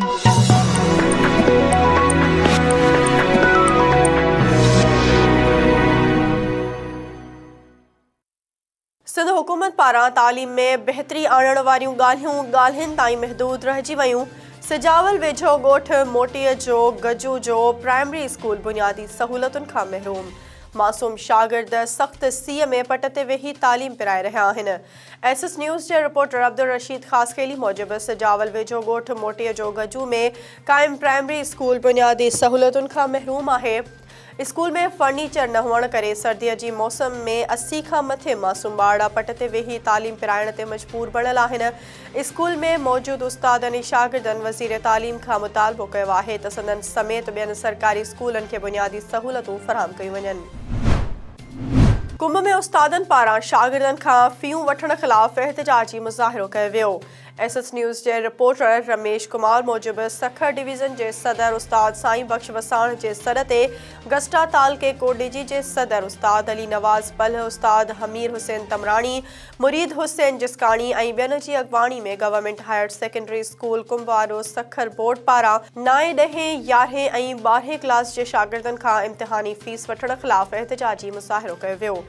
सिंध हुकूमत पारां तालीम में बेहतरी आणण वारियूं ॻाल्हियुनि ताईं महदूद रहिजी वयूं। सिजावल वेझो ॻोठ मोटीअ जो गजू जो प्राइमरी स्कूल बुनियादी सहूलतुनि खां महरूम। मासूम शागिर्द सख़्त सीअ में पट ते वेही तालीम पिराए रहिया आहिनि। एसएस न्यूज़ जे रिपोर्टर अब्दुल रशीद ख़ासखेली मूजिबि सिजावल वेझो ॻोठ मोटीअ जो गजू में क़ाइम प्राइमरी स्कूल बुनियादी सहूलतुनि खां महरूम आहे। स्कूल में फर्नीचर न हुअण करे सर्दीअ जी मौसम में 80 खां मथे मासूम ॿार पट ते वेही तालीम पिराइण ते मजबूर बणियल आहिनि। स्कूल में मौजूद उस्तादनि ऐं शागिर्दनि वज़ीर तालीम खां मुतालबो कयो आहे त संदनि समेत ॿियनि सरकारी स्कूलनि खे बुनियादी सहूलतूं फ़राहम कयूं वञनि। कुंभ में उस्तादनि पारां शागिर्दनि खां फ़ीयूं वठण ख़िलाफ़ एहतिजाजी मुज़ाहिरो कयो वियो। एसएस न्यूज़ जे रिपोर्टर रमेश कुमार मूजिबि सखर डिवीज़न जे सदर उस्ताद साईं बख्श वसाण जे सॾ ते गस्टा तालके कोडेजी जे सदर उस्ताद अली नवाज़ पलह उस्ताद हमीर हुसैन तमराणी मुरीद हुसैन जिस्काणी ऐं ॿियनि जी अॻवाणी में government higher secondary school Kumb वारो सखर बोर्ड पारां 9, 10, 11 ऐं 12 क्लास जे शागिर्दनि खां इम्तिहानी फ़ीस वठण ख़िलाफ़ एहतिजाजी मुज़ाहिरो कयो वियो।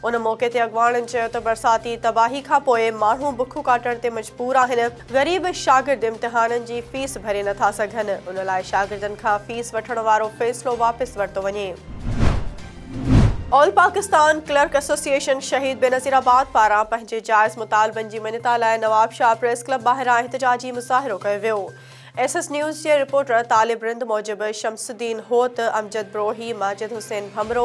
उन मौक़े ते अॻवाणनि चयो त बरसाती तबाही खां पोइ माण्हू बुख काटण ते मजबूर आहिनि। ग़रीब शागिर्द इम्तिहाननि जी फ़ीस भरे नथा सघनि। उन लाइ शागिर्दनि खां फ़ीस वठण वारो फ़ैसिलो वापसि वरितो वञे। ऑल पाकिस्तान क्लर्क एसोसिएशन शहीद बेनज़ीराबाद पारां पंहिंजे जाइज़ मुतालबनि जी मञता लाइ नवाब शाह प्रेस क्लब ॿाहिरां एहतिजाजी मुज़ाहिरो कयो वियो। एसएस न्यूज़ जे रिपोर्टर तालिब रिंद मूजिबि शमसुद्दीन होत, अमजद ब्रोही, माजिद हुसैन भमरो,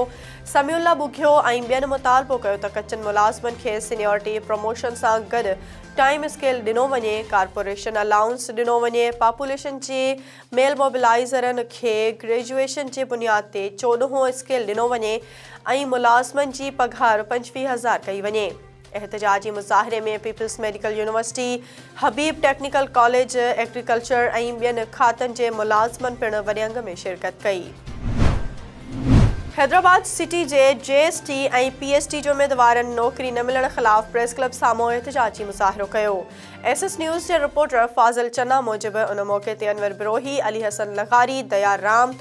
समीउल्ला बुघियो ऐं ॿियनि मुतालबो कयो त कचनि मुलाज़िमनि खे सीनियरिटी प्रमोशन सां गॾु टाइम स्केल ॾिनो वञे, कारपोरेशन अलाउंस ॾिनो वञे, पॉपुलेशन जे मेल मोबिलाइज़रनि खे ग्रेजुएशन जे बुनियाद ते 14हों स्केल ॾिनो वञे ऐं मुलाज़िमनि जी पघार 25,000 कई वञे। एहतिजाजी मुज़ाहिरे में people's medical university, Habib technical college, agriculture ऐं ॿियनि खातनि जे मुलाज़िमनि पिणु वॾे अंग में शिरकत कई। हैदराबाद सिटी जे जेएसटी ऐं पीएसटी जो उम्मीदवारनि नौकरी न मिलण ख़िलाफ़ प्रेस क्लब साम्हूं एहतिजाजी मुज़ाहिरो कयो। एसएस न्यूज़ जे रिपोर्टर फाज़िल चन्ना मूजिबि उन मौक़े ते अनवर बिरोही, अली हसन लगारी, दयार राम,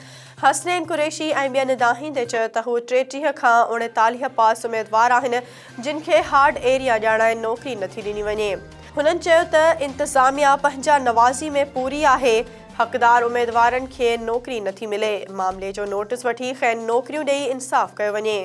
हसनैन कुरैशी ऐं ॿियनि दाहींदे चयो त हू 33 खां 39 पास उम्मीदवार आहिनि जिन खे हार्ड एरिया ॼाणाए नौकरी नथी ॾिनी वञे। हुननि चयो त इंतिज़ामिया पंहिंजा नवाज़ी में पूरी आहे। हक़दार उम्मीदवारनि खे नौकरी नथी मिले। मामले जो नोटिस वठी खैर नौकरियूं ॾेई इंसाफ़ कयो वञे।